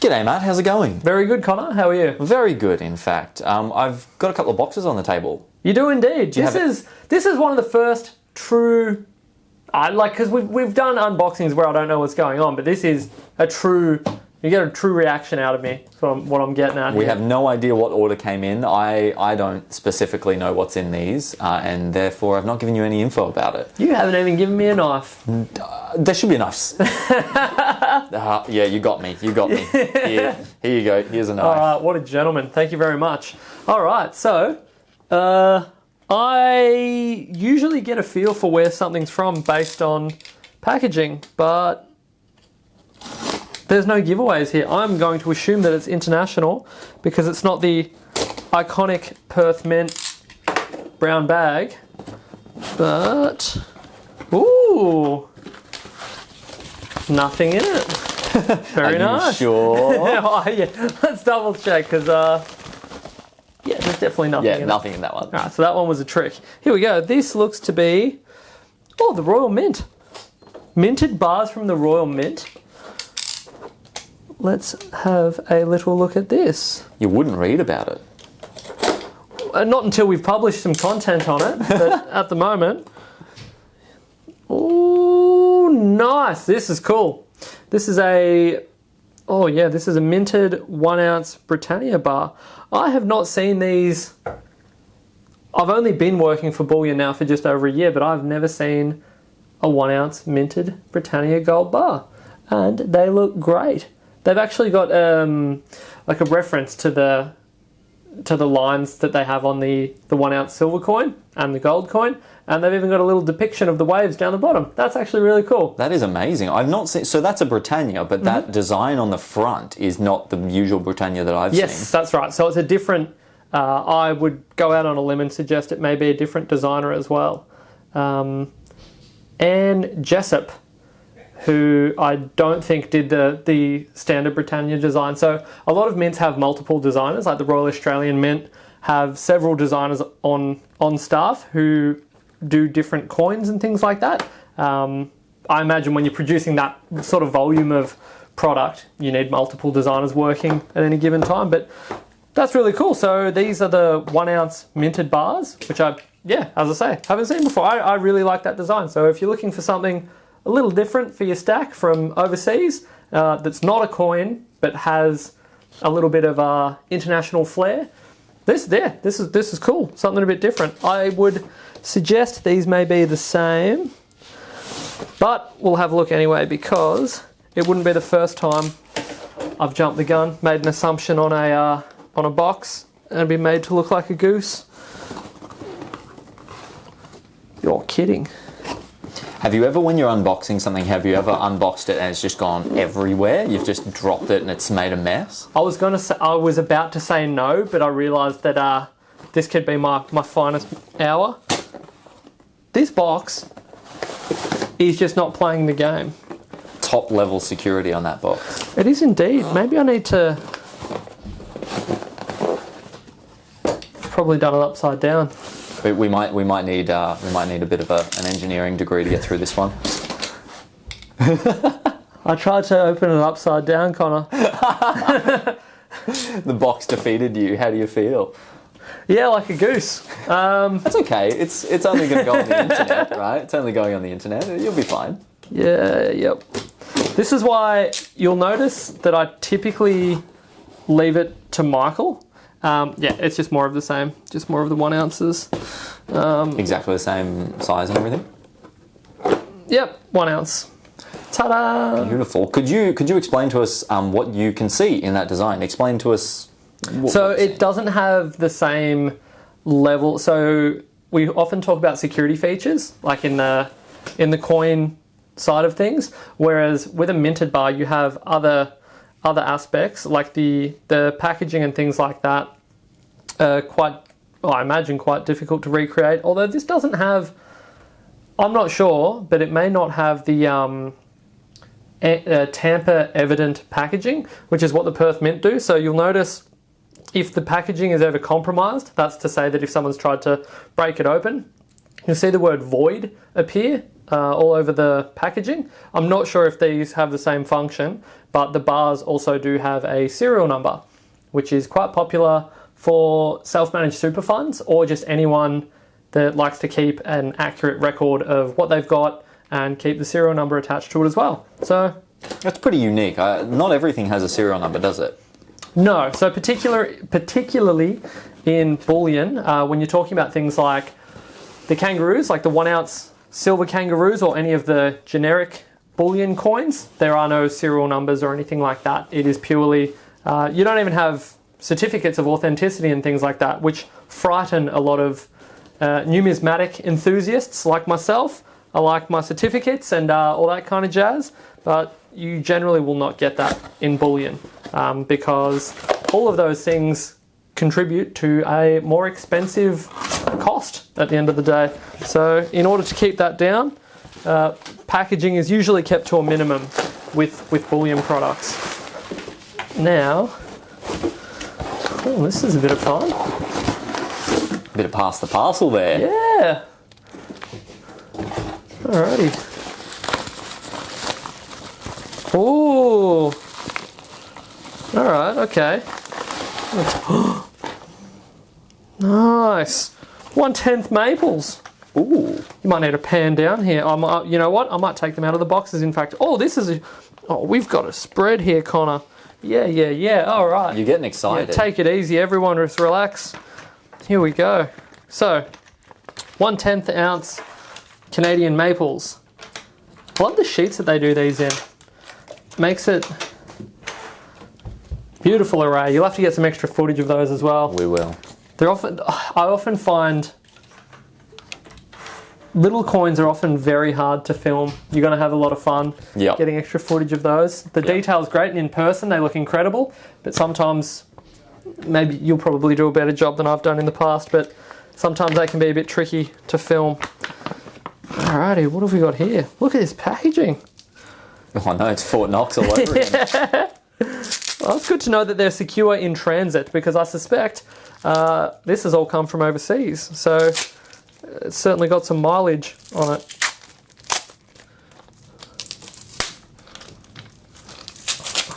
G'day, Matt. How's it going? Very good, Connor. How are you? Very good, in fact. I've got a couple of boxes on the table. You do indeed. This is one of the first true, because we've done unboxings where I don't know what's going on, but this is a true. You get a true reaction out of me. From what I'm getting at. We have no idea what order came in. I don't specifically know what's in these, and therefore I've not given you any info about it. You haven't even given me a knife. There should be knives. Yeah, you got me. You got me. Here you go. Here's a knife. All right, what a gentleman. Thank you very much. All right, so I usually get a feel for where something's from based on packaging, but there's no giveaways here. I'm going to assume that it's international because it's not the iconic Perth Mint brown bag. But, ooh, nothing in it. Very nice. Sure? Yeah, let's double check because, yeah, there's definitely nothing in it. Yeah, nothing in that one. All right, so that one was a trick. Here we go. This looks to be, the Royal Mint. Minted bars from the Royal Mint. Let's have a little look at this. You wouldn't read about it. Not until we've published some content on it, but at the moment. Oh, nice. This is cool. This is this is a minted 1 ounce Britannia bar. I have not seen these. I've only been working for Bullion Now for just over a year, but I've never seen a 1 ounce minted Britannia gold bar. And they look great. They've actually got like a reference to the lines that they have on the 1 ounce silver coin and the gold coin, and they've even got a little depiction of the waves down the bottom. That's actually really cool. That is amazing. I've not seen. So that's a Britannia, but that design on the front is not the usual Britannia that I've seen. Yes, that's right. So it's a different. I would go out on a limb and suggest it may be a different designer as well. Anne Jessup, who I don't think did the standard Britannia design. So a lot of mints have multiple designers, like the Royal Australian Mint have several designers on staff who do different coins and things like that. I imagine when you're producing that sort of volume of product, you need multiple designers working at any given time, but that's really cool. So these are the 1 ounce minted bars, which as I say, haven't seen before. I really like that design. So if you're looking for something a little different for your stack from overseas, that's not a coin but has a little bit of international flair. This is cool. Something a bit different. I would suggest these may be the same, but we'll have a look anyway because it wouldn't be the first time I've jumped the gun, made an assumption on a box, and been made to look like a goose. You're kidding. Have you ever, when you're unboxing something, unboxed it and it's just gone everywhere? You've just dropped it and it's made a mess? I was about to say no, but I realised that this could be my finest hour. This box is just not playing the game. Top level security on that box. It is indeed. Maybe I need to. Probably done it upside down. We might need a bit of an engineering degree to get through this one. I tried to open it upside down, Connor. The box defeated you. How do you feel? Yeah, like a goose. That's okay. It's only going to go on the internet, right? It's only going on the internet. You'll be fine. Yeah. Yep. This is why you'll notice that I typically leave it to Michael. It's just more of the same, just more of the 1 ounces. Exactly the same size and everything? Yep, 1 ounce. Ta-da! Beautiful. Could you explain to us what you can see in that design? Explain to us So it doesn't have the same level. So we often talk about security features, like in the coin side of things, whereas with a minted bar you have other aspects like the packaging and things like that are I imagine quite difficult to recreate, although this doesn't have, I'm not sure, but it may not have the tamper evident packaging, which is what the Perth Mint do. So you'll notice if the packaging is ever compromised, that's to say that if someone's tried to break it open, you'll see the word void appear all over the packaging. I'm not sure if these have the same function, but the bars also do have a serial number, which is quite popular for self-managed super funds or just anyone that likes to keep an accurate record of what they've got and keep the serial number attached to it as well. So That's pretty unique. Not everything has a serial number, does it? no, so particularly in bullion, when you're talking about things like the kangaroos, like the 1 ounce silver kangaroos or any of the generic bullion coins, there are no serial numbers or anything like that. It is purely, you don't even have certificates of authenticity and things like that, which frighten a lot of numismatic enthusiasts like myself. I like my certificates and all that kind of jazz, but you generally will not get that in bullion because all of those things contribute to a more expensive cost at the end of the day. So in order to keep that down, packaging is usually kept to a minimum with bullion products. Now, oh, this is a bit of fun. Bit of pass the parcel there. Yeah. Alrighty. Ooh. Alright, okay. Nice. 1/10 maples. Ooh. You might need a pan down here. You know what? I might take them out of the boxes, in fact. Oh, we've got a spread here, Connor. Yeah. All right. You're getting excited. Yeah, take it easy, everyone. Just relax. Here we go. So, 1/10 ounce Canadian maples. I love the sheets that they do these in. Makes it beautiful array. You'll have to get some extra footage of those as well. We will. I often find little coins are often very hard to film. You're going to have a lot of fun getting extra footage of those. The detail's great, and in person they look incredible, but sometimes, maybe you'll probably do a better job than I've done in the past, but sometimes they can be a bit tricky to film. Alrighty, what have we got here? Look at this packaging. Oh no, it's Fort Knox all over again. Well, it's good to know that they're secure in transit, because I suspect this has all come from overseas. So it's certainly got some mileage on it.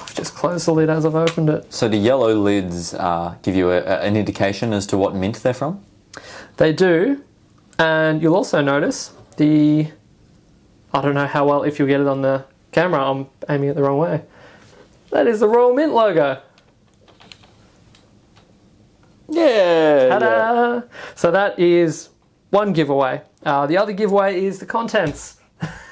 I've just closed the lid as I've opened it. So the yellow lids give you an indication as to what mint they're from? They do, and you'll also notice I don't know how well, if you'll get it on the camera, I'm aiming it the wrong way. That is the Royal Mint logo. Yeah. Ta-da! So that is one giveaway. The other giveaway is the contents.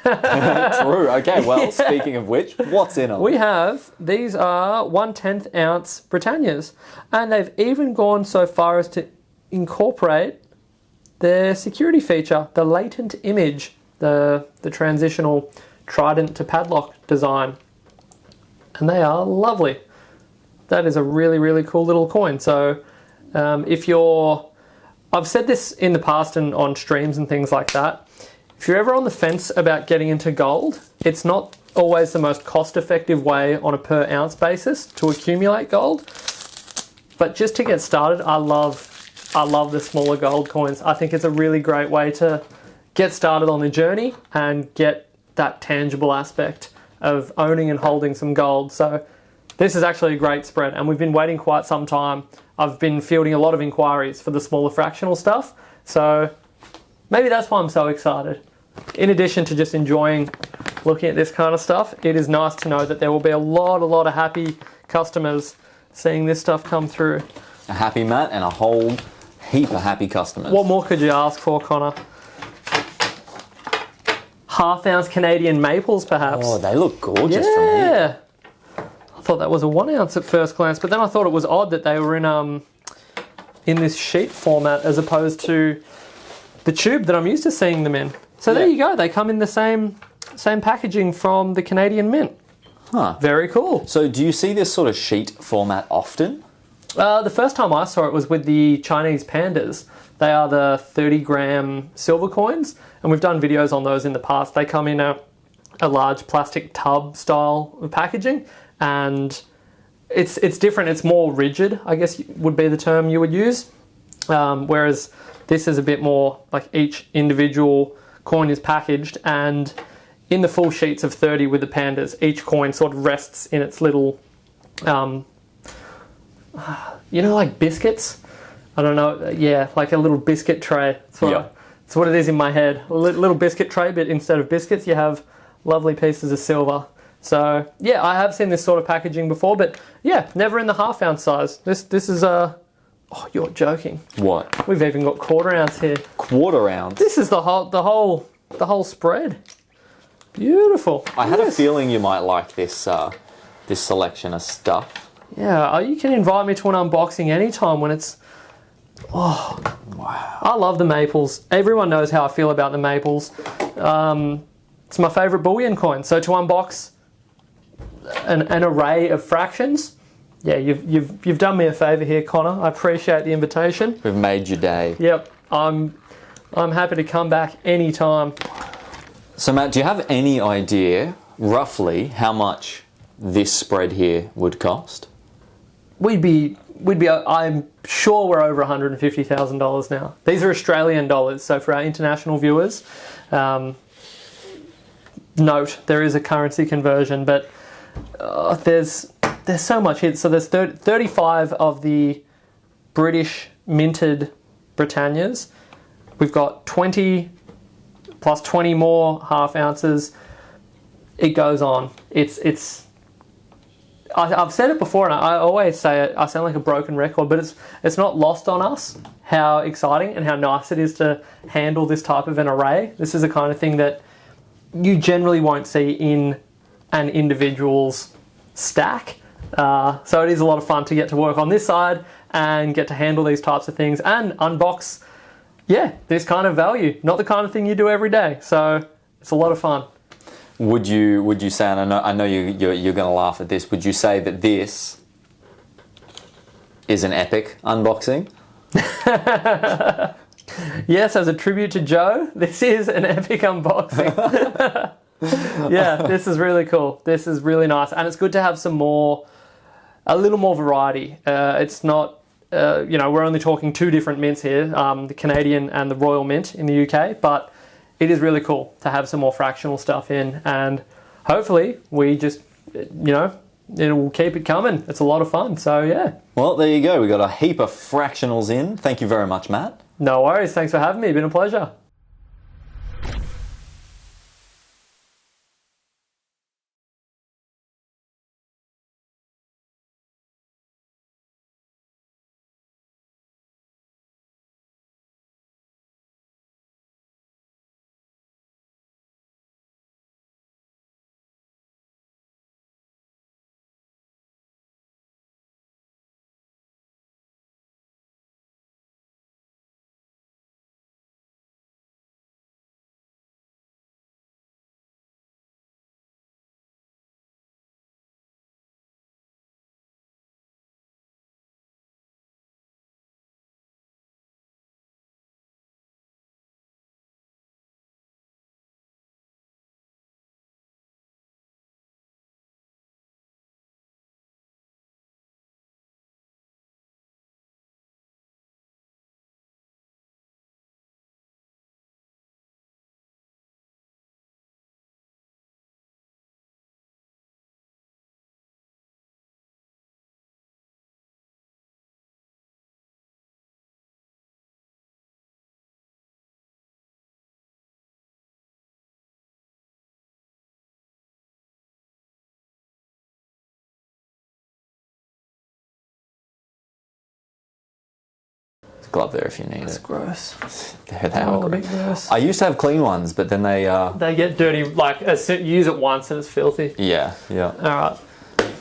True. Okay, well, speaking of which, what's in them? These are 1/10 ounce Britannias, and they've even gone so far as to incorporate their security feature, the latent image, the transitional trident to padlock design. And they are lovely. That is a really, really cool little coin. So I've said this in the past and on streams and things like that, if you're ever on the fence about getting into gold, it's not always the most cost-effective way on a per ounce basis to accumulate gold. But just to get started, I love the smaller gold coins. I think it's a really great way to get started on the journey and get that tangible aspect of owning and holding some gold. So this is actually a great spread, and we've been waiting quite some time. I've been fielding a lot of inquiries for the smaller fractional stuff, so maybe that's why I'm so excited. In addition to just enjoying looking at this kind of stuff, it is nice to know that there will be a lot of happy customers seeing this stuff come through. A happy Matt and a whole heap of happy customers. What more could you ask for, Connor? 1/2 ounce Canadian maples, perhaps. Oh, they look gorgeous from here. I thought that was a 1 ounce at first glance, but then I thought it was odd that they were in this sheet format as opposed to the tube that I'm used to seeing them in. So there you go. They come in the same packaging from the Canadian Mint. Huh. Very cool. So do you see this sort of sheet format often? The first time I saw it was with the Chinese pandas. They are the 30-gram silver coins, and we've done videos on those in the past. They come in a large plastic tub style of packaging, and it's different. It's more rigid, I guess would be the term you would use, whereas this is a bit more like each individual coin is packaged, and in the full sheets of 30 with the pandas, each coin sort of rests in its little, like biscuits. I don't know, yeah, like a little biscuit tray. That's what it is in my head. A little biscuit tray, but instead of biscuits, you have lovely pieces of silver. So yeah, I have seen this sort of packaging before, but yeah, never in the half-ounce size. This is oh, you're joking. What? We've even got quarter ounce here. Quarter ounce? This is the whole spread. Beautiful. I had a feeling you might like this this selection of stuff. Yeah, you can invite me to an unboxing anytime when it's... Oh, wow. I love the maples. Everyone knows how I feel about the maples. It's my favourite bullion coin. So to unbox an array of fractions, yeah, you've done me a favour here, Connor. I appreciate the invitation. We've made your day. Yep, I'm happy to come back anytime. So Matt, do you have any idea roughly how much this spread here would cost? We'd be. I'm sure we're over $150,000 now. These are Australian dollars, so for our international viewers, note there is a currency conversion, but there's so much here. So there's 35 of the British minted Britannias. We've got 20 plus 20 more half ounces. It goes on. I've said it before, and I always say it. I sound like a broken record, but it's not lost on us how exciting and how nice it is to handle this type of an array. This is the kind of thing that you generally won't see in an individual's stack. So it is a lot of fun to get to work on this side and get to handle these types of things and unbox, this kind of value. Not the kind of thing you do every day. So it's a lot of fun. Would you say, and I know you're going to laugh at this, would you say that this is an epic unboxing? Yes, as a tribute to Joe, this is an epic unboxing. Yeah, this is really cool. This is really nice. And it's good to have a little more variety. It's not, we're only talking two different mints here, the Canadian and the Royal Mint in the UK, but it is really cool to have some more fractional stuff in, and hopefully we just, it will keep it coming. It's a lot of fun, so yeah. Well, there you go. We got a heap of fractionals in. Thank you very much, Matt. No worries. Thanks for having me. It's been a pleasure. Glove there if you need It's it. gross. They are A bit gross. I used to have clean ones, but then they They get dirty, like, you use it once and it's filthy. yeah. All right.